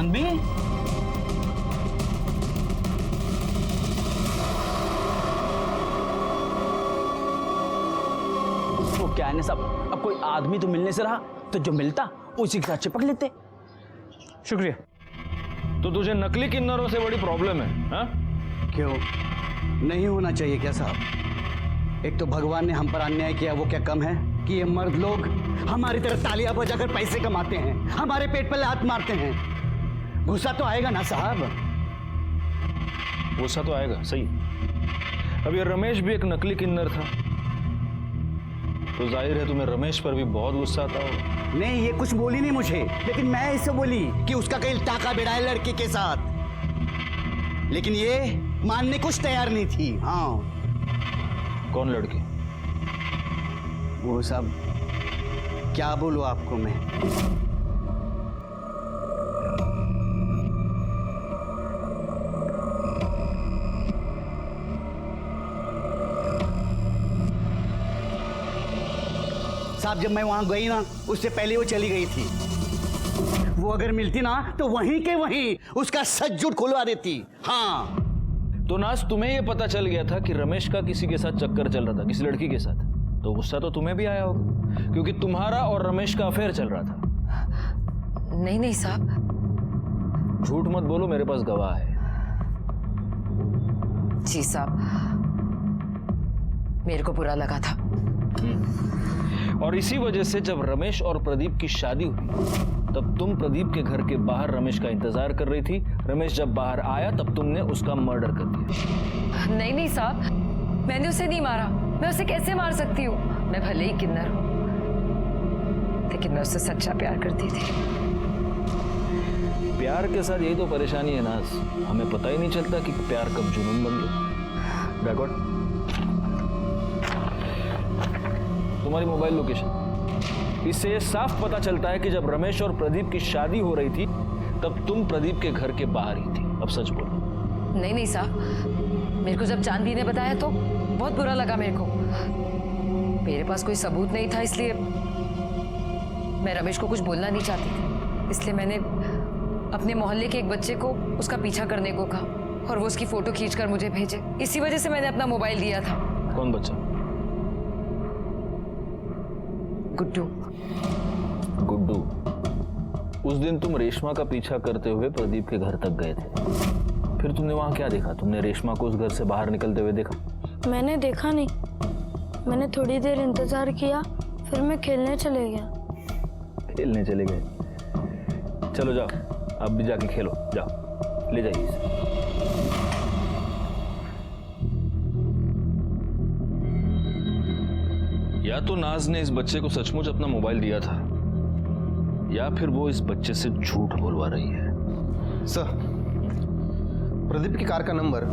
जानवी, तो क्या है ना सब, अब कोई आदमी तो मिलने से रहा तो जो मिलता उसी के साथ चिपक लेते। शुक्रिया। तो तुझे नकली किन्नरों से बड़ी प्रॉब्लम है हा? क्यों नहीं होना चाहिए क्या साहब? एक तो भगवान ने हम पर अन्याय किया, वो क्या कम है कि ये मर्द लोग हमारी तरह तालियां बजाकर पैसे कमाते हैं, हमारे पेट पर लात मारते हैं। गुस्सा तो आएगा ना साहब? गुस्सा तो आएगा, सही। अब ये रमेश भी एक नकली किन्नर था, तो जाहिर है तुम्हें रमेश पर भी बहुत गुस्सा आता होगा। नहीं, ये कुछ बोली नहीं मुझे, लेकिन मैं इससे बोली कि उसका कहीं टाका भिड़ा है लड़की के साथ, लेकिन ये मानने कुछ तैयार नहीं थी। हाँ। कौन लड़की? वो सब क्या बोलूं आपको मैं? साहब जब मैं वहां गई ना, उससे पहले वो चली गई थी। वो अगर मिलती ना तो वहीं के वहीं उसका सच झूठ खुलवा देती। हाँ। तो नाज, तुम्हें यह पता चल गया था कि रमेश का किसी के साथ चक्कर चल रहा था, किसी लड़की के साथ, तो गुस्सा तो तुम्हें भी आया होगा, क्योंकि तुम्हारा और रमेश का अफेयर चल रहा था। नहीं नहीं साहब। झूठ मत बोलो, मेरे पास गवाह है। जी साहब, मेरे को बुरा लगा था। और इसी वजह से जब रमेश और प्रदीप की शादी हुई, तब तुम प्रदीप के घर के बाहर रमेश का इंतजार कर रही थी। रमेश जब बाहर आया तब तुमने उसका मर्डर कर दिया। नहीं नहीं साहब, मैंने उसे नहीं मारा। मैं उसे कैसे मार सकती हूँ? मैं भले ही किन्नर हूँ, लेकिन मैं उससे सच्चा प्यार करती थी। प्यार के साथ यही तो परेशानी है नाज, हमें पता ही नहीं चलता कि प्यार कब जुनून बन गया। बैकवर्ड, तुम्हारी मोबाइल लोकेशन, इससे ये साफ पता चलता है कि जब रमेश और प्रदीप की शादी हो रही थी तब तुम प्रदीप के घर के बाहर ही थी। अब सच बोलो। नहीं नहीं साहब, मेरे को जब जानवी ने बताया तो बहुत बुरा लगा मेरे को। मेरे पास कोई सबूत नहीं था, इसलिए मैं रमेश को कुछ बोलना नहीं चाहती थी। इसलिए मैंने अपने मोहल्ले के एक बच्चे को उसका पीछा करने को कहा और वो उसकी फोटो खींचकर मुझे भेजे। इसी वजह से मैंने अपना मोबाइल दिया था। कौन बच्चा? गुड्डू। गुड्डू। उस दिन तुम रेशमा का पीछा करते हुए प्रदीप के घर तक गए थे, फिर तुमने वहां क्या देखा? तुमने रेशमा को उस घर से बाहर निकलते हुए देखा? मैंने देखा नहीं, मैंने थोड़ी देर इंतजार किया, फिर मैं खेलने चले गया। खेलने चले गए? चलो जाओ, अब भी जाके खेलो, जाओ, ले जाइए इसे। या तो नाज ने इस बच्चे को सचमुच अपना मोबाइल दिया था, या फिर वो इस बच्चे से झूठ बोलवा रही है। सर, प्रदीप की कार का नंबर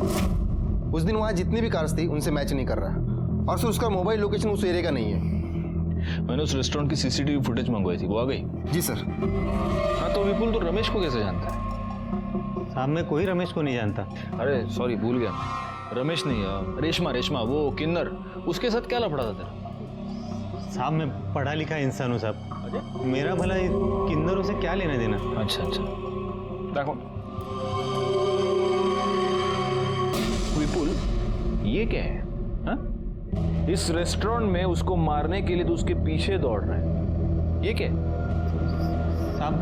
उस दिन वहां जितनी भी कार्स थी उनसे मैच नहीं कर रहा, और सर उसका मोबाइल लोकेशन उस एरिया का नहीं है। मैंने उस रेस्टोरेंट की सीसीटीवी फुटेज मंगवाई थी, वो आ गई? जी सर। हाँ, तो विपुल, तो रमेश को कैसे जानता है? साहब मैं कोई रमेश को नहीं जानता। अरे सॉरी, भूल गया, रमेश नहीं, रेशमा, वो किन्नर, उसके साथ क्या लफड़ा था तेरा? साहब मैं पढ़ा लिखा इंसान हूँ साहब, मेरा भला किन्नरों से क्या लेना देना। अच्छा, देखो विपुल, ये क्या है हा? इस रेस्टोरेंट में उसको मारने के लिए तो उसके पीछे दौड़ रहे हैं, ये क्या है? साहब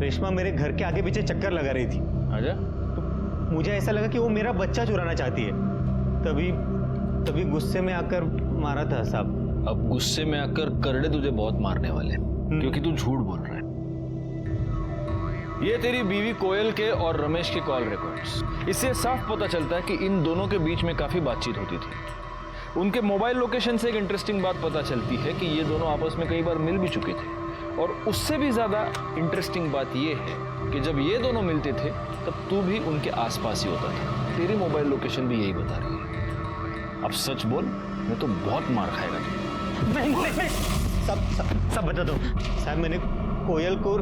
रेशमा मेरे घर के आगे पीछे चक्कर लगा रही थी। अच्छा, तो मुझे ऐसा लगा कि वो मेरा बच्चा चुराना चाहती है, तभी गुस्से में आकर मारा था साहब। अब गुस्से में आकर करड़े तुझे बहुत मारने वाले, क्योंकि तू झूठ बोल रहा है। ये तेरी बीवी कोयल के और रमेश के कॉल रिकॉर्ड्स, इससे साफ पता चलता है कि इन दोनों के बीच में काफी बातचीत होती थी। उनके मोबाइल लोकेशन से एक इंटरेस्टिंग बात पता चलती है कि ये दोनों आपस में कई बार मिल भी चुके थे, और उससे भी ज्यादा इंटरेस्टिंग बात यह है कि जब ये दोनों मिलते थे तब तू भी उनके आसपास ही होता था। तेरी मोबाइल लोकेशन भी यही बता रही है। अब सच बोल, मैं तो बहुत मार खाएगा तू। नहीं, सब बता दो साहब। मैंने कोयल को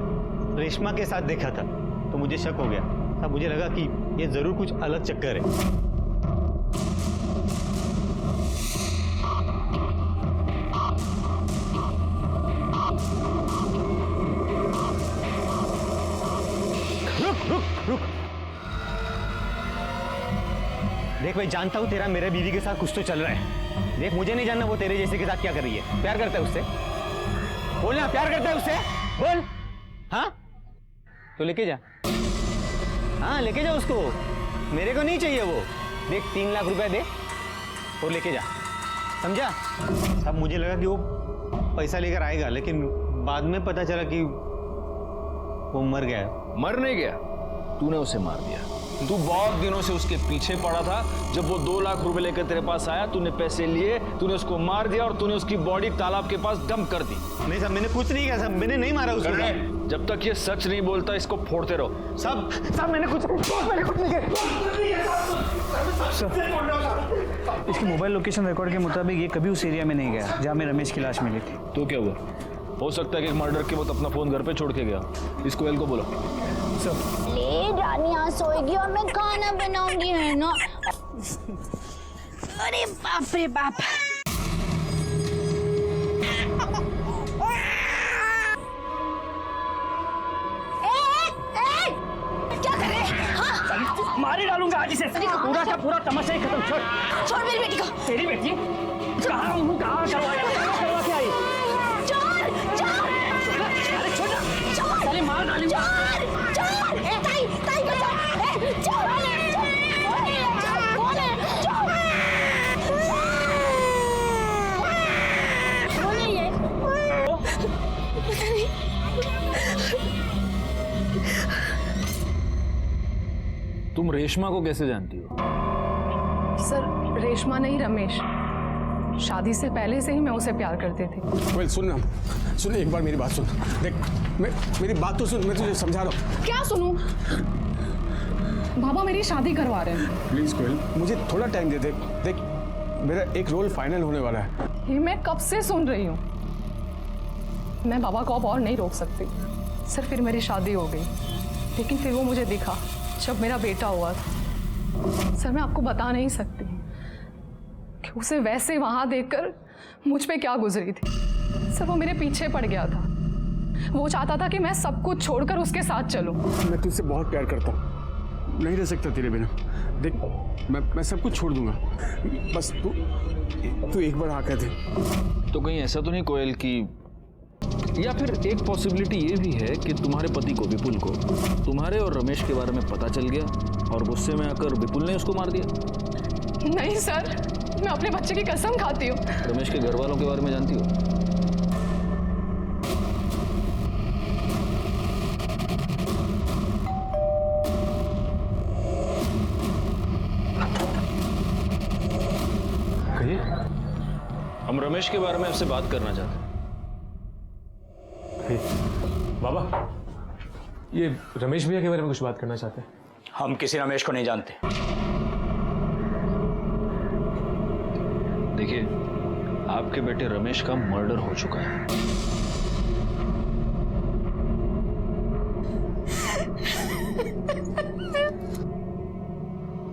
रेशमा के साथ देखा था तो मुझे शक हो गया साहब, मुझे लगा कि ये जरूर कुछ अलग चक्कर है। रुक। देख भाई, जानता हूँ तेरा मेरे बीवी के साथ कुछ तो चल रहा है। देख, मुझे नहीं जानना वो तेरे जैसे के साथ क्या कर रही है। प्यार करता है उससे? बोल ना, प्यार करता है उससे? बोल। हाँ तो लेके जा। हाँ लेके जा उसको, मेरे को नहीं चाहिए वो। देख 3 लाख रुपए दे और लेके जा, समझा? अब मुझे लगा कि वो पैसा लेकर आएगा, लेकिन बाद में पता चला कि वो मर गया है। मर नहीं गया, तूने उसे मार दिया। तू बहुत दिनों से उसके पीछे पड़ा था। जब वो 2 लाख रुपए लेकर तेरे पास आया, तूने पैसे लिए, तूने उसको मार दिया और तूने उसकी बॉडी तालाब के पास डंप कर दी। नहीं साहब, मैंने कुछ नहीं किया साहब, मैंने नहीं मारा उसको। जब तक ये सच नहीं बोलता, इसको फोड़ते रहो। साहब मैंने कुछ नहीं किया। इसकी मोबाइल लोकेशन रिकॉर्ड के मुताबिक ये कभी उस एरिया में नहीं गया जहाँ में रमेश की लाश मिली थी। तो क्या हुआ? हो सकता है कि मर्डर के वक्त अपना फोन घर पे छोड़ के गया। इस कोयल को बोलो। ले रानी आज सोएगी और मैं खाना बनाऊंगी, है ना? अरे बाप रे बाप। क्या कर रहे हैं? हाँ? मार ही डालूंगा आज इसे। पूरा का पूरा तमाशा ही खत्म। छोड़ मेरी बेटी को। तेरी बेटी कहाँ हूँ, कहाँ करवा के आई? अरे छोटा, अरे मार डालूंगा। ताई का तुम रेशमा को कैसे जानती हो? सर, रेशमा नहीं, रमेश। शादी से पहले से ही मैं उसे प्यार करती थी। कोयल सुन एक बार मेरी बात सुन। देख मेरी बात तो सुन, मैं तुझे समझा रहा हूँ। क्या सुनूं? बाबा मेरी शादी करवा रहे हैं। प्लीज कोयल, मुझे थोड़ा टाइम दे। देख मेरा एक रोल फाइनल होने वाला है। ये मैं कब से सुन रही हूँ। मैं बाबा को अब और नहीं रोक सकती। सर फिर मेरी शादी हो गई, लेकिन फिर वो मुझे दिखा जब मेरा बेटा हुआ था। सर मैं आपको बता नहीं सकती कि उसे वैसे वहां देखकर मुझ पे क्या गुजरी थी। सर वो मेरे पीछे पड़ गया था। वो चाहता था कि मैं सब कुछ छोड़कर उसके साथ चलूं। मैं तुझसे बहुत प्यार करता हूँ, नहीं रह सकता तेरे बिना। देख मैं सब कुछ छोड़ दूंगा, बस तू एक बार आकर दे। तो कहीं ऐसा तो नहीं कोयल की, या फिर एक पॉसिबिलिटी ये भी है कि तुम्हारे पति को, विपुल को, तुम्हारे और रमेश के बारे में पता चल गया और गुस्से में आकर विपुल ने उसको मार दिया? नहीं सर, मैं अपने बच्चे की कसम खाती हूँ। रमेश के घर वालों के बारे में जानती हो? कहिए। हम रमेश के बारे में आपसे बात करना चाहते हैं। बाबा, ये रमेश भैया के बारे में कुछ बात करना चाहते हैं। हम किसी रमेश को नहीं जानते। देखिए, आपके बेटे रमेश का मर्डर हो चुका है।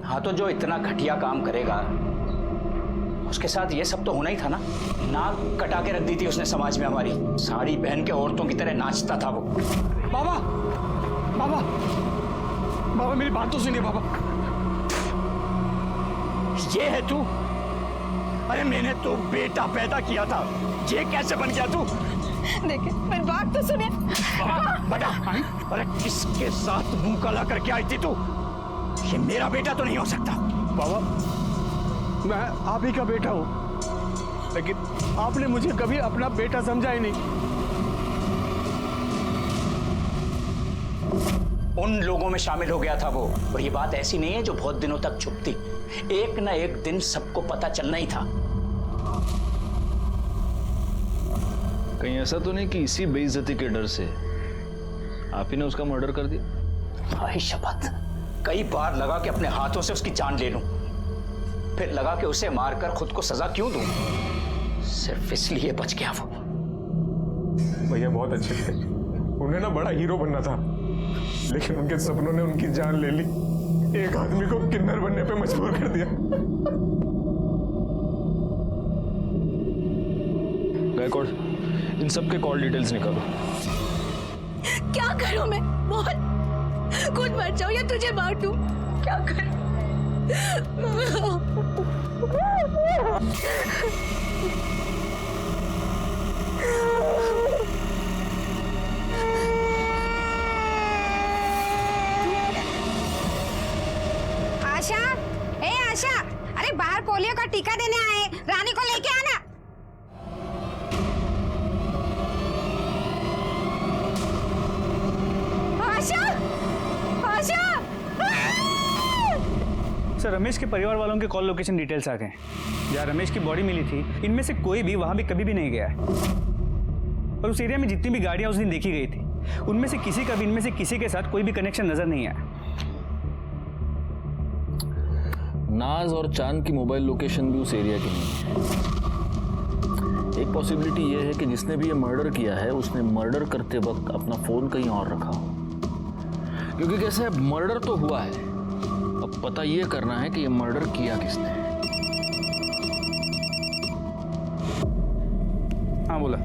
हाँ तो जो इतना घटिया काम करेगा उसके साथ ये सब तो होना ही था ना। नाक कटा के रख दी थी उसने समाज में हमारी। साड़ी पहन के औरतों की तरह नाचता था वो। बाबा बाबा बाबा मेरी बात तो सुनिए बाबा। ये है तू? अरे मैंने तो बेटा पैदा किया था, ये कैसे बन गया तू? देखिए मेरी बात तो सुनिए। बेटा, अरे किसके साथ मुंह काला करके आई थी तू? ये मेरा बेटा तो नहीं हो सकता। बाबा मैं आप ही का बेटा हूं, लेकिन आपने मुझे कभी अपना बेटा समझा ही नहीं। उन लोगों में शामिल हो गया था वो, और ये बात ऐसी नहीं है जो बहुत दिनों तक छुपती। एक ना एक दिन सबको पता चलना ही था। कहीं ऐसा तो नहीं कि इसी बेइज्जती के डर से आप ही ने उसका मर्डर कर दिया? भाई शपथ, कई बार लगा कि अपने हाथों से उसकी जान ले लूं, फिर लगा कि उसे मारकर खुद को सजा क्यों दूं, सिर्फ इसलिए बच गया वो। भैया बहुत अच्छे थे, उन्हें ना बड़ा हीरो बनना था, लेकिन उनके सपनों ने उनकी जान ले ली। एक आदमी को किन्नर बनने पे मजबूर कर दिया। गायकवाड़, इन सब के कॉल डिटेल्स निकालो। क्या करूं मैं? बोल। खुद मर जाऊं या तुझे मार दूं, क्या कर? आशा, ए आशा, अरे बाहर पोलियो का टीका देने आए, रानी को लेके आना। आशा, आशा। सर, रमेश के परिवार वालों के कॉल लोकेशन डिटेल्स आ गए। जहाँ रमेश की बॉडी मिली थी, इनमें से कोई भी वहां भी कभी भी नहीं गया है। और उस एरिया में जितनी भी गाड़ियां उस दिन देखी गई थी, उनमें से किसी का भी इनमें से किसी के साथ कोई भी कनेक्शन नजर नहीं आया। नाज और चांद की मोबाइल लोकेशन भी उस एरिया की नहीं है। एक पॉसिबिलिटी ये है कि जिसने भी ये मर्डर किया है उसने मर्डर करते वक्त अपना फोन कहीं और रखा हो, क्योंकि कैसे मर्डर तो हुआ है, अब पता ये करना है कि ये मर्डर किया किसने है। हाँ बोला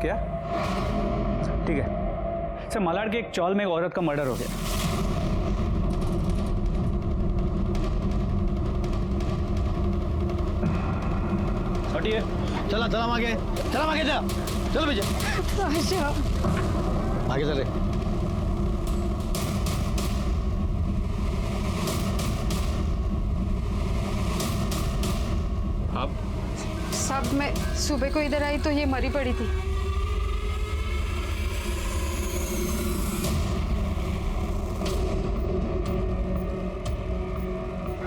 क्या? ठीक है सर, मालाड के एक चौल में एक औरत का मर्डर हो गया। हटिए, चला चला आगे, चला आगे, चला चलो भैया, आगे चल रहे। आप सब मैं सुबह को इधर आई तो ये मरी पड़ी थी।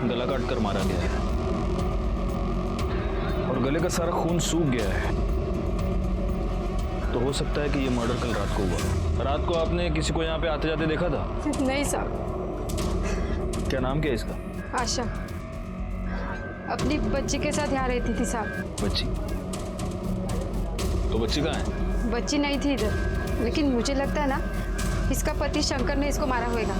गला काट कर मारा गया है और गले का सारा खून सूख गया है, तो हो सकता है कि ये मर्डर कल रात को हुआ। रात को आपने किसी को यहाँ पे आते जाते देखा था? नहीं साहब। क्या नाम क्या है इसका? आशा, अपनी बच्ची के साथ यहाँ रहती थी साहब। बच्ची? तो बच्ची कहाँ है? बच्ची नहीं थी इधर, लेकिन मुझे लगता है ना इसका पति शंकर ने इसको मारा होगा।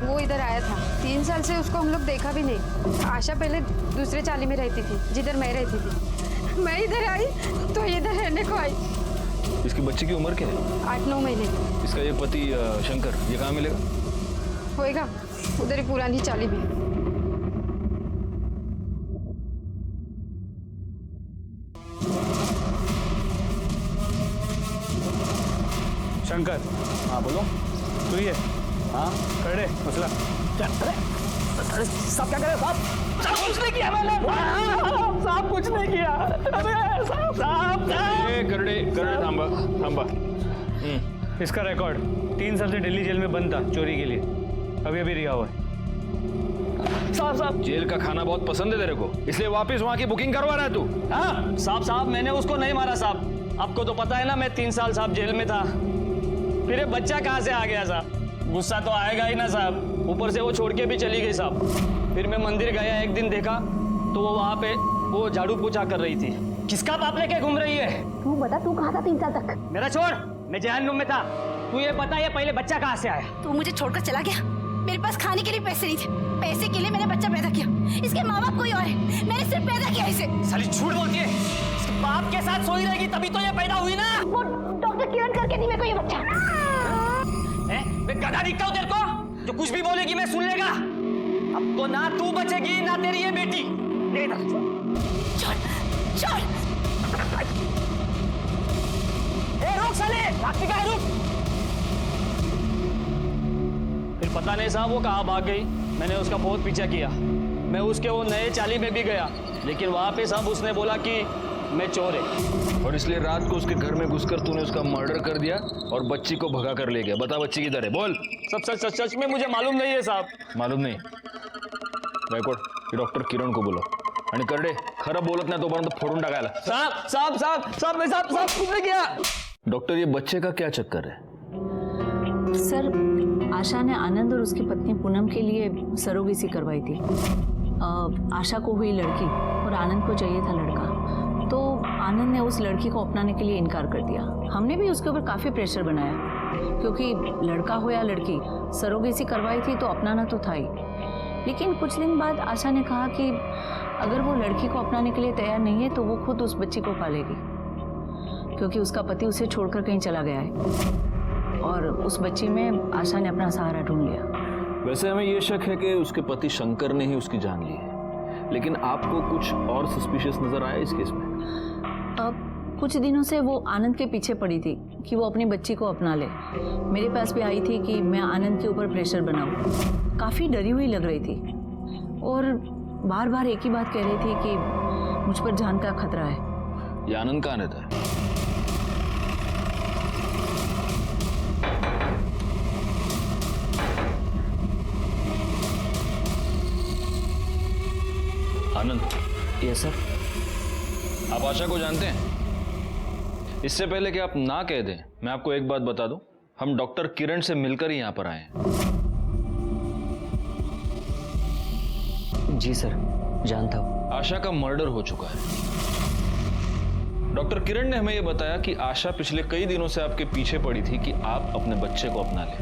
वो इधर आया था, 3 साल से उसको हम लोग देखा भी नहीं। आशा पहले दूसरे चाली में रहती थी जिधर मैं रहती थी। मैं इधर आई तो इधर रहने को आई। इसकी बच्ची की उम्र क्या है? 8-9 महीने। इसका ये पति शंकर, ये कहाँ मिलेगा? होएगा उधर ही पुरानी चाली में। शंकर। हाँ बोलो। तू ये? हाँ खड़े मसला। अरे साहब क्या करे साहब? साहब कुछ नहीं किया मैंने। साहब कुछ नहीं किया। अरे साहब करड़े थांबा थांबा। इसका रिकॉर्ड 3 साल से दिल्ली जेल में बंद था चोरी के लिए, अभी अभी रिहा हुआ है। साहब जेल का खाना बहुत पसंद है तेरे को, इसलिए वापस वहाँ की बुकिंग करवा रहा है तू? हाँ साहब मैंने उसको नहीं मारा साहब। आपको तो पता है ना मैं 3 साल साहब जेल में था। फिर ये बच्चा कहाँ से आ गया साहब? गुस्सा तो आएगा ही ना साहब। ऊपर से वो छोड़ के भी चली गई साहब। फिर मैं मंदिर गया, एक दिन देखा तो वो वहाँ पे वो झाड़ू पोछा कर रही थी। किसका बाप लेके घूम रही है? तू बता, तू कहाँ था 3 साल तक? मेरा छोड़, मैं जहन्नुम में था। तू ये बता, ये पहले बच्चा कहाँ से आया? तू मुझे छोड़कर चला गया। मेरे पास खाने के लिए पैसे नहीं थे, पैसे के लिए मैंने बच्चा पैदा किया। इसके माँ बाप कोई और है, मैंने सिर्फ पैदा किया इसे। साली झूठ बोलती है। इसके बाप के साथ सोई रहेगी तभी तो ये पैदा हुई ना। वो डॉक्टर किरण करके दी मेरे को ये बच्चा। मैं गधा दिखता हूँ तेरे को? जो कुछ भी बोलेगी मैं सुन लेगा। अब तो ना तू बचेगी ना तेरी ये बेटी। ले इधर। छोड़ छोड़। ए रुक साले, भागती कहाँ है? रुक। फिर पता नहीं साहब वो कहाँ भाग गई। मैंने उसका बहुत पीछा किया। मैं उसके वो नए चाली में भी गया, लेकिन वहां पे साहब उसने बोला कि मैं चोर है। और इसलिए रात को उसके घर में घुसकर तूने उसका मर्डर कर दिया और बच्ची को भगा कर ले गया। बता बच्ची किधर है? बोल। सब सच में मुझे मालूम नहीं है साहब। मालूम नहीं? गायकवाड डॉक्टर किरण को बोलो आणि करडे खरं बोलत नाही तोपर्यंत फोडून टाकायला। साहब कुछ नहीं किया। डॉक्टर ये बच्चे का क्या चक्कर है? सर, आशा ने आनंद और उसकी पत्नी पूनम के लिए सरोगेसी करवाई थी। आशा को हुई लड़की और आनंद को चाहिए था लड़का, तो आनंद ने उस लड़की को अपनाने के लिए इनकार कर दिया। हमने भी उसके ऊपर काफ़ी प्रेशर बनाया, क्योंकि लड़का हो या लड़की, सरोगेसी करवाई थी तो अपनाना तो था ही। लेकिन कुछ दिन बाद आशा ने कहा कि अगर वो लड़की को अपनाने के लिए तैयार नहीं है तो वो खुद उस बच्ची को पालेगी, क्योंकि उसका पति उसे छोड़कर कहीं चला गया है। और उस बच्ची में आशा ने अपना सहारा ढूंढ लिया। वैसे हमें यह शक है कि उसके पति शंकर ने ही उसकी जान ली है, लेकिन आपको कुछ और सस्पिशियस नजर आया इस केस में? अब कुछ दिनों से वो आनंद के पीछे पड़ी थी कि वो अपनी बच्ची को अपना ले। मेरे पास भी आई थी कि मैं आनंद के ऊपर प्रेशर बनाऊं। काफ़ी डरी हुई लग रही थी और बार बार एक ही बात कह रही थी कि मुझ पर जान का खतरा है। ये आनंद कहाँ रहता है? आनंद। Yes sir. आप आशा को जानते हैं? इससे पहले कि आप ना कह दें, मैं आपको एक बात बता दूं, हम डॉक्टर किरण से मिलकर ही यहां पर आए हैं। जी सर, जानता हूं। आशा का मर्डर हो चुका है। डॉक्टर किरण ने हमें यह बताया कि आशा पिछले कई दिनों से आपके पीछे पड़ी थी कि आप अपने बच्चे को अपना लें।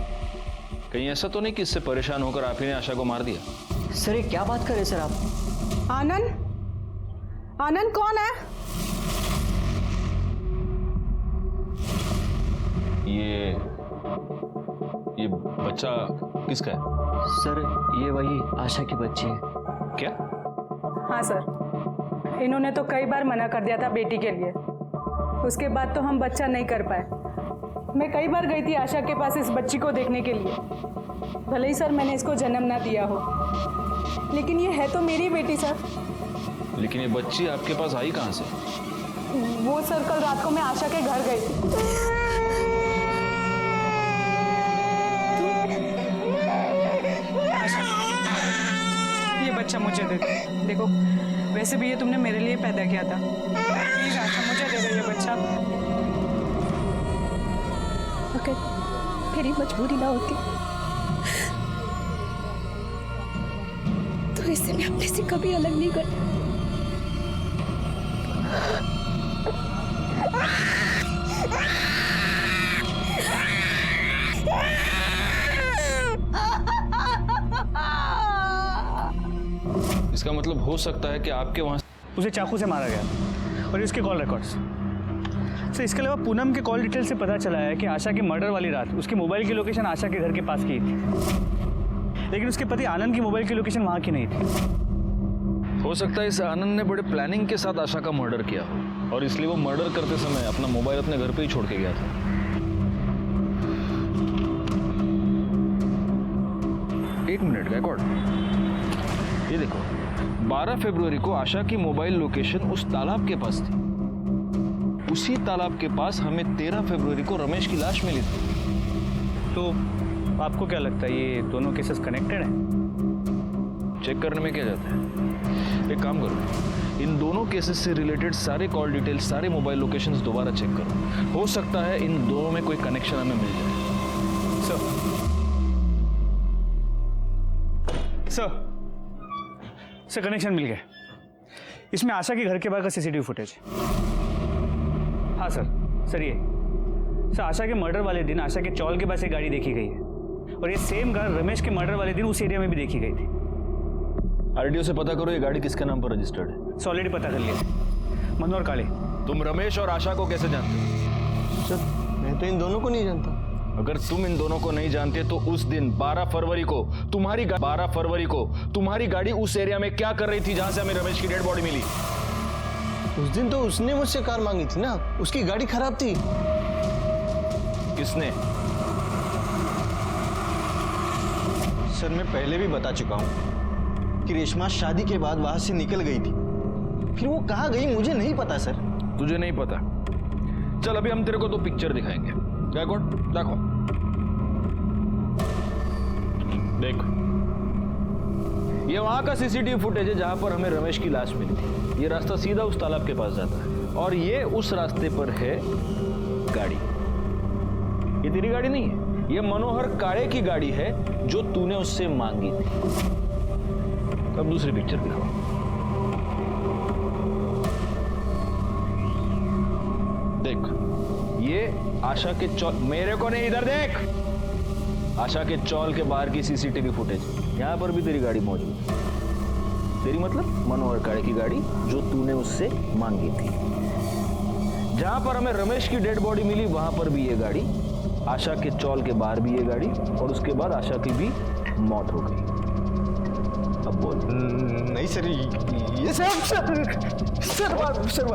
कहीं ऐसा तो नहीं कि इससे परेशान होकर आप ही ने आशा को मार दिया? सर ये क्या बात कर रहे सर आप? आनंद, आनंद कौन है? ये बच्चा किसका है? सर ये वही आशा की बच्ची है। क्या? हाँ सर, इन्होंने तो कई बार मना कर दिया था बेटी के लिए, उसके बाद तो हम बच्चा नहीं कर पाए। मैं कई बार गई थी आशा के पास इस बच्ची को देखने के लिए। भले ही सर मैंने इसको जन्म ना दिया हो, लेकिन ये है तो मेरी बेटी सर। लेकिन ये बच्ची आपके पास आई कहाँ से? वो सर कल रात को मैं आशा के घर गई थी। ये बच्चा मुझे दे दो। देखो वैसे भी ये तुमने मेरे लिए पैदा किया था, प्लीज आशा मुझे दे दो ये बच्चा। अगर मेरी मजबूरी ना होती तो इससे मैं अपने से कभी अलग नहीं करती। इसका मतलब हो सकता है कि आपके वहां उसे चाकू से मारा गया और इसके कॉल रिकॉर्ड्स। सर इसके अलावा पूनम के कॉल डिटेल से पता चला है कि आशा की मर्डर वाली रात उसके मोबाइल की लोकेशन आशा के घर के पास की थी, लेकिन उसके पति आनंद की मोबाइल की लोकेशन वहां की नहीं थी। हो सकता है इस आनंद ने बड़े प्लानिंग के साथ आशा का मर्डर किया हो और इसलिए वो मर्डर करते समय अपना मोबाइल अपने घर पे ही छोड़ के गया था। एक मिनट गायकवाड़, ये देखो 12 फरवरी को आशा की मोबाइल लोकेशन उस तालाब के पास थी। उसी तालाब के पास हमें 13 फरवरी को रमेश की लाश मिली थी। तो आपको क्या लगता है ये दोनों केसेस कनेक्टेड हैं? चेक करने में क्या जाता है? एक काम करो, इन दोनों केसेस से रिलेटेड सारे कॉल डिटेल्स, सारे मोबाइल लोकेशंस दोबारा चेक करो। हो सकता है इन दोनों में कोई कनेक्शन हमें मिल जाए। सर कनेक्शन मिल गया। इसमें आशा के घर के बाहर का सीसीटीवी फुटेज है। हाँ सर ये सर आशा के मर्डर वाले दिन आशा के चौल के पास एक गाड़ी देखी गई है और ये सेम कार रमेश के मर्डर वाले दिन उस एरिया में भी देखी गई थी। आरटीओ से पता करो ये गाड़ी किसके नाम पर रजिस्टर्ड है। सो ऑलरेडी पता कर लिया। मनोहर काले। तुम रमेश और आशा को कैसे जानते हो? सर मैं तो इन दोनों को नहीं जानता। अगर तुम इन दोनों को नहीं जानते तो उस दिन 12 फरवरी को तुम्हारी गाड़ी उस एरिया में क्या कर रही थी जहां से हमें रमेश की डेड बॉडी मिली? उस दिन तो उसने मुझसे कार मांगी थी ना, उसकी गाड़ी खराब थी। किसने? सर मैं पहले भी बता चुका हूं कि रेशमा शादी के बाद वहां से निकल गई थी, फिर वो कहां गई मुझे नहीं पता सर। तुझे नहीं पता? चल अभी हम तेरे को 2 पिक्चर दिखाएंगे। देखो देखो, ये वहां का सीसीटीवी फुटेज है जहां पर हमें रमेश की लाश मिली थी। ये रास्ता सीधा उस तालाब के पास जाता है और ये उस रास्ते पर है गाड़ी। ये तेरी गाड़ी नहीं है, ये मनोहर काळे की गाड़ी है जो तूने उससे मांगी थी। अब दूसरी पिक्चर दिखाओ। देख, ये आशा के चौल, मेरे को नहीं, इधर देख, आशा के चौल के बाहर की सीसीटीवी फुटेज। यहां पर भी तेरी गाड़ी मौजूद है। तेरी मतलब मनोहर काळे की गाड़ी जो तूने उससे मांगी थी। जहां पर हमें रमेश की डेड बॉडी मिली वहां पर भी ये गाड़ी आशा के चौल के बाहर भी ये गाड़ी और उसके बाद आशा की भी मौत हो गई। अब बोल। नहीं सर, ये सर मारो सर,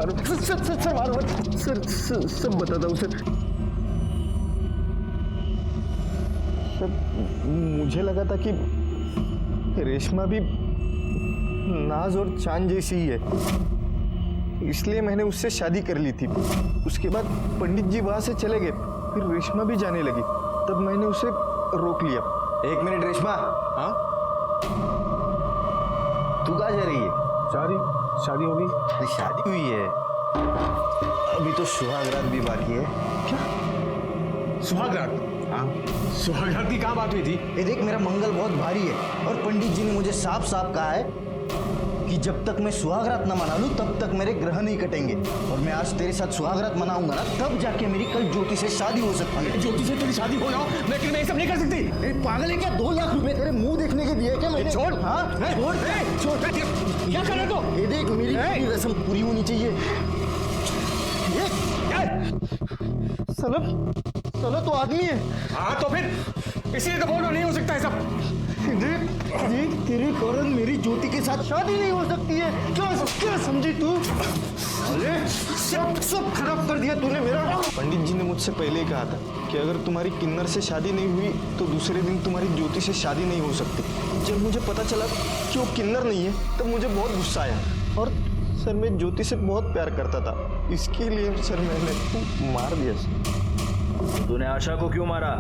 सब बताता हूँ सर। मुझे लगा था कि रेशमा भी नाज और चांद जैसी ही है, इसलिए मैंने उससे शादी कर ली थी। उसके बाद पंडित जी वहां से चले गए, फिर रेशमा भी जाने लगी, तब मैंने उसे रोक लिया। एक मिनट रेशमा, हाँ तू कहाँ जा रही है? शादी हो गई? अरे शादी हुई है, अभी तो सुहागरात भी बाकी है। क्या सुहागरात? हाँ, सुहागरात की कहाँ बात हुई थी? ये देख, मेरा मंगल बहुत भारी है और पंडित जी ने मुझे साफ साफ कहा है कि जब तक मैं सुहागरात न मना लूं तब तक मेरे ग्रह नहीं कटेंगे। और मैं आज तेरे साथ सुहागरात मनाऊंगा ना, तब जाके मेरी कल ज्योति से शादी हो सकती है। ज्योति से तेरी शादी हो जाओ, लेकिन मैं ये सब नहीं कर सकती। पागल है क्या? 2 लाख रुपए तेरे मुंह देखने के दिए क्या मैंने? छोड़। हाँ छोड़। क्या कर रहे हो? ये देख, मेरी पूरी रस्म पूरी होनी चाहिए। साला तो आदमी है। हाँ तो फिर इसलिए तो बोल रहा नहीं हो सकता है सब। देख तेरे कारण मेरी ज्योति के साथ शादी नहीं हो सकती है। क्या समझी तू? अरे सब खराब कर दिया तूने मेरा। पंडित जी ने मुझसे पहले ही कहा था कि अगर तुम्हारी किन्नर से शादी नहीं हुई तो दूसरे दिन तुम्हारी ज्योति से शादी नहीं हो सकती। जब मुझे पता चला कि वो किन्नर नहीं है तब मुझे बहुत गुस्सा आया। और सर, मैं ज्योति से बहुत प्यार करता था, इसके लिए सर मैंने मार दिया सर। तूने आशा को क्यों मारा?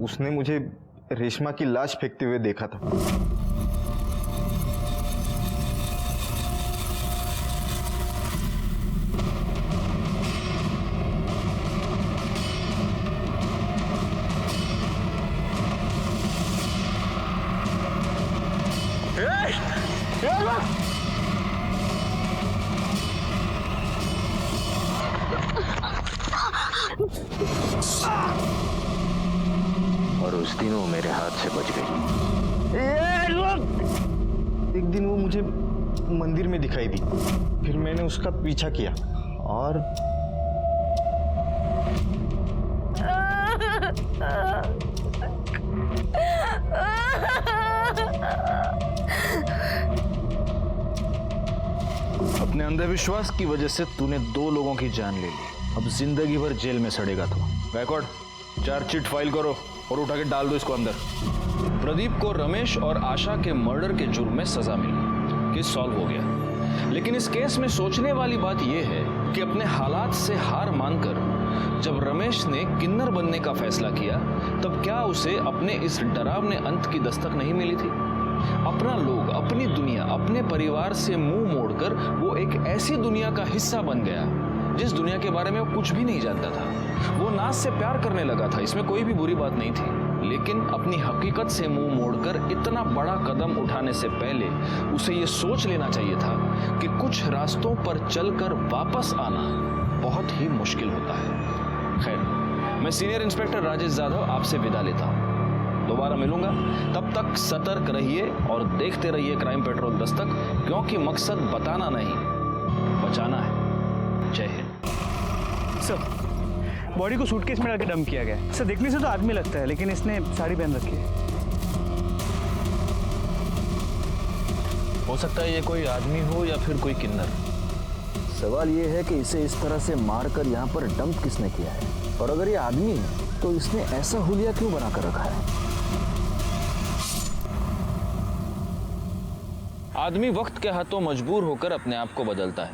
उसने मुझे रेशमा की लाश फेंकते हुए देखा था। और उस दिन वो मेरे हाथ से बच गई। एक दिन वो मुझे मंदिर में दिखाई दी, फिर मैंने उसका पीछा किया और अपने अंधविश्वास की वजह से तूने 2 लोगों की जान ले ली। अब जिंदगी भर जेल में सड़ेगा तू। बैकवर्ड, चार्जशीट फाइल करो और उठा के डाल दो इसको अंदर। प्रदीप को रमेश और आशा के मर्डर के जुर्म में सजा मिली, केस सॉल्व हो गया। लेकिन इस केस में सोचने वाली बात यह है कि अपने हालात से हार मानकर जब रमेश ने किन्नर बनने का फैसला किया, तब क्या उसे अपने इस डरावने अंत की दस्तक नहीं मिली थी? अपना लोग, अपनी दुनिया, अपने परिवार से मुंह मोड़कर वो एक ऐसी दुनिया का हिस्सा बन गया जिस दुनिया के बारे में वो कुछ भी नहीं जानता था। वो नाज से प्यार करने लगा था, इसमें कोई भी बुरी बात नहीं थी, लेकिन अपनी हकीकत से मुंह मोड़कर इतना बड़ा कदम उठाने से पहले उसे ये सोच लेना चाहिए था कि कुछ रास्तों पर चलकर वापस आना बहुत ही मुश्किल होता है। खैर, मैं सीनियर इंस्पेक्टर राजेश जाधव आपसे विदा लेता हूँ। दोबारा मिलूंगा, तब तक सतर्क रहिए और देखते रहिए क्राइम पेट्रोल दस्तक, क्योंकि मकसद बताना नहीं, बचाना है। जय हिंद। सर, बॉडी को सूटकेस में डाल के डंप किया गया है। सर, देखने से तो आदमी लगता है, लेकिन इसने साड़ी पहन रखी है। हो सकता है ये कोई आदमी हो या फिर कोई किन्नर। सवाल ये है कि इसे इस तरह से मारकर यहाँ पर डंप किसने किया है, और अगर ये आदमी है तो इसने ऐसा हुलिया क्यों बनाकर रखा है? आदमी वक्त के हाथों मजबूर होकर अपने आप को बदलता है,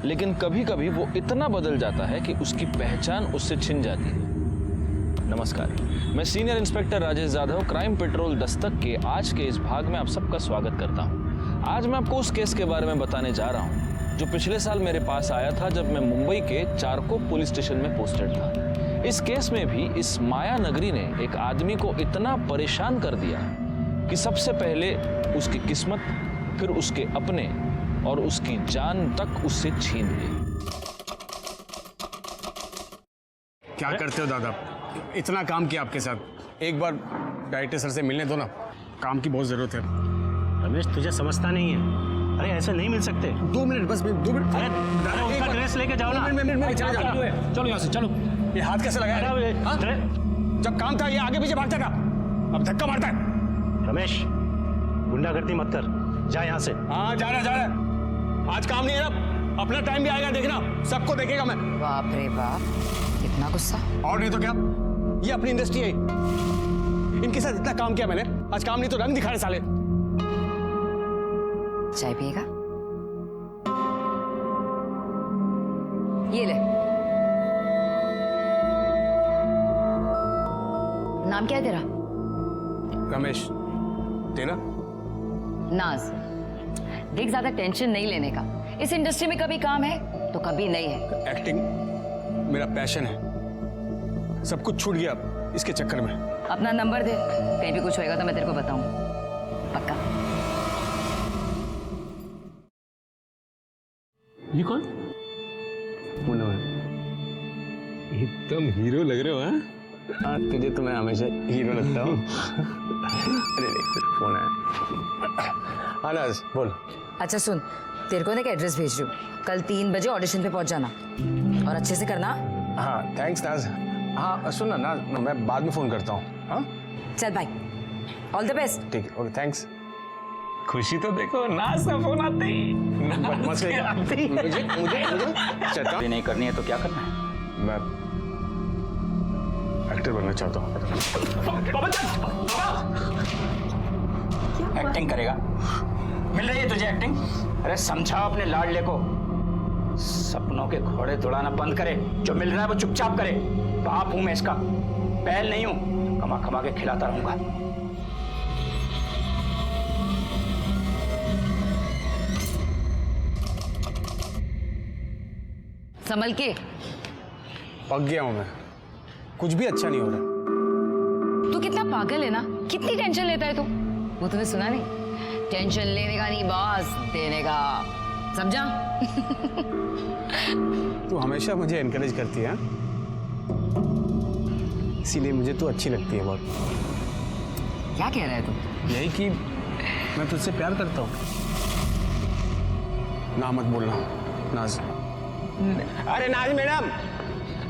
लेकिन कभी कभी वो इतना बदल जाता है कि उसकी पहचान उससे छिन जाती है। नमस्कार, मैं senior inspector Rajesh Jadhav crime petrol Dastak के आज के इस भाग में आप सबका स्वागत करता हूं। आज मैं आपको उस केस के बारे में बताने जा रहा हूं जो पिछले साल मेरे पास आया था जब मैं मुंबई के चारकोप पुलिस स्टेशन में पोस्टेड था। इस केस में भी इस माया नगरी ने एक आदमी को इतना परेशान कर दिया कि सबसे पहले उसकी किस्मत, फिर उसके अपने और उसकी जान तक उससे छीन ली। क्या करते हो दादा, इतना काम किया आपके साथ, एक बार डायरेक्टर सर से मिलने दो ना, काम की बहुत जरूरत है। रमेश, तुझे समझता नहीं है। अरे ऐसे नहीं मिल सकते। 2 मिनट बस, 2 मिनट। अरे उनका ड्रेस लेके जाओ ना। चलो यहाँ से, चलो। ये हाथ कैसे लगाया? हाँ? जब काम था ये आगे पीछे भागता था, अब धक्का मारता है। रमेश, गुंडागर्दी मत कर, जा यहाँ से। हाँ जा रहा। आज काम नहीं है ना, अपना टाइम भी आएगा, देखना, सबको देखेगा मैं। बाप रे बाप, कितना गुस्सा। और नहीं तो क्या, ये अपनी इंडस्ट्री है, इनके साथ इतना काम किया मैंने, आज काम नहीं तो रंग दिखा रहे साले। चाय पिएगा? ये ले। नाम क्या है तेरा? रमेश। तेरा? नाज। देख, ज्यादा टेंशन नहीं लेने का, इस इंडस्ट्री में कभी काम है तो कभी नहीं है। एक्टिंग मेरा पैशन है, सब कुछ छूट गया इसके चक्कर में। अपना नंबर दे, कहीं भी कुछ होएगा तो मैं तेरे को बताऊं, पक्का। ये कौन? मुन्ना है। एकदम हीरो लग रहे हो। हाँ, तुझे तो मैं हमेशा हीरो लगता हूँ। अरे देख, फोन है। हाँ नाज, बोल। अच्छा सुन, तेरे को ना एक एड्रेस भेज रही हूँ, कल 3 बजे ऑडिशन पे पहुंच जाना और अच्छे से करना। हाँ थैंक्स नाज। हाँ सुन ना नाज, मैं बाद में फोन करता हूँ। हाँ चल बाय, ऑल द बेस्ट। ठीक है, ओके थैंक्स। खुशी तो देखो, नाज का फोन आते ही मुझे नहीं करनी है तो क्या करना है? मैं एक्टर बनना चाहता हूँ। एक्टिंग करेगा? मिल रही है तुझे एक्टिंग? अरे समझा अपने लाडले को, सपनों के घोड़े दौड़ाना बंद करे, जो मिल रहा है वो चुपचाप करे। बाप हूं मैं इसका, बैल नहीं हूं, कमा कमा के खिलाता रहूंगा। संभल के। पक गया हूं मैं, कुछ भी अच्छा नहीं हो रहा। तू कितना पागल है ना, कितनी टेंशन लेता है तू। वो तूने सुना नहीं, टेंशन लेने का नहीं बॉस देने का, समझा? तू हमेशा मुझे एनकरेज करती है, इसीलिए मुझे तू अच्छी लगती है बहुत। क्या कह रहा है तू? यही कि मैं तुझसे प्यार करता हूँ। ना मत बोलना नाज। अरे नाज मैडम,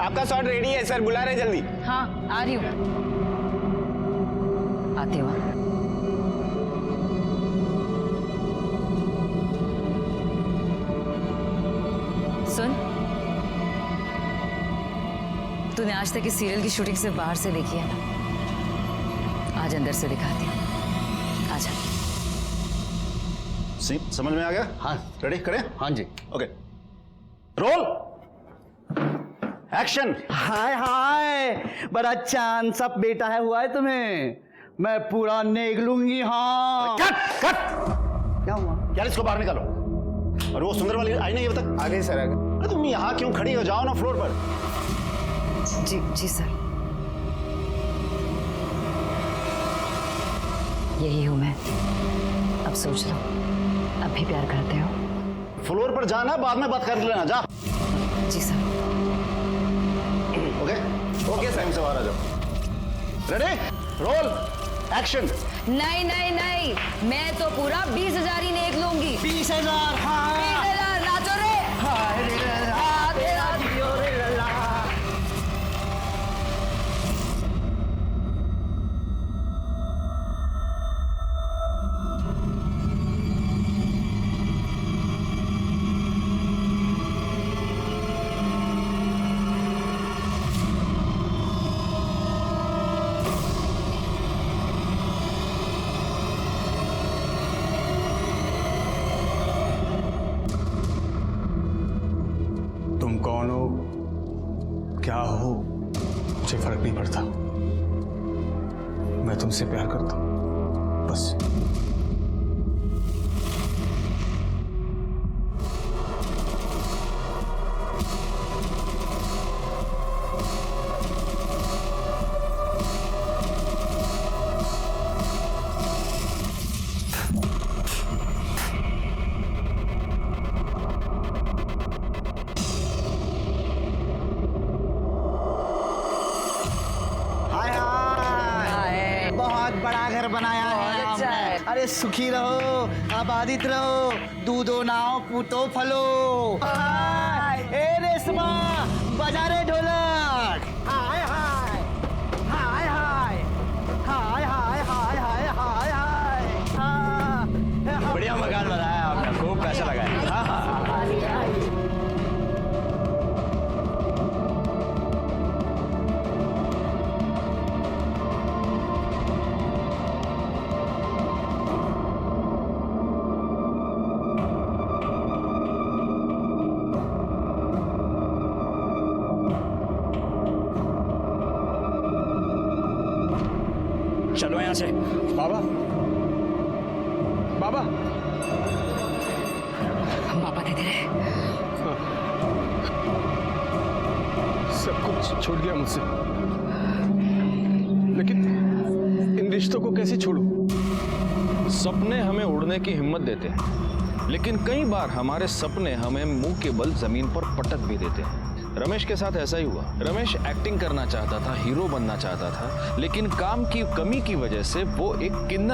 आपका शॉट रेडी है, सर बुला रहे जल्दी। हाँ आ रही हूँ, आती हूँ। सुन, तूने आज तक इस सीरियल की शूटिंग सिर्फ बाहर से देखी है ना, आज अंदर से दिखाती हूँ, आजा। समझ में आ गया? हाँ रेडी करें? हाँ जी। Okay roll action. Hi hi, बड़ा चांद सा बेटा है हुआ है तुम्हें, मैं पूरा नेग लूंगी। हाँ कट कट। क्या हुआ? यार इसको बाहर निकालो। और वो सुंदर वाली आई नहीं अभी तक? आ गई सर, आ गई। अरे तुम यहाँ क्यों खड़ी हो, जाओ ना फ्लोर पर। जी जी सर, यही हूँ मैं। अब सोच लो, अब भी प्यार करते हो? फ्लोर पर जाना, बाद में बात कर लेना, जा। जी सर। ओके ओके, टाइम से बाहर आ जाओ। Ready roll action. नहीं नहीं नहीं, मैं तो पूरा 20,000 ही नेक लूंगी। 20,000? हाँ 20,000 नाचो रे। तुम कौन हो, क्या हो, मुझे फर्क नहीं पड़ता। मैं तुमसे प्यार करता हूं, बस। बड़ा घर बनाया है अच्छा है। अरे सुखी रहो, आबादित रहो, दूधो नाव पूतो फलो। ए रेशमा, बजा रे ढोलक। चलो यहाँ से। बाबा बाबा पापा दे दे। सब कुछ छूट गया मुझसे, लेकिन इन रिश्तों को कैसे छोड़ूं? सपने हमें उड़ने की हिम्मत देते हैं, लेकिन कई बार हमारे सपने हमें मुंह के बल जमीन पर पटक भी देते हैं। रमेश के साथ ऐसा ही हुआ। रमेश एक्टिंग करना चाहता था, हीरो बनना चाहता था, लेकिन काम की कमी की वजह से वो एक किन्नर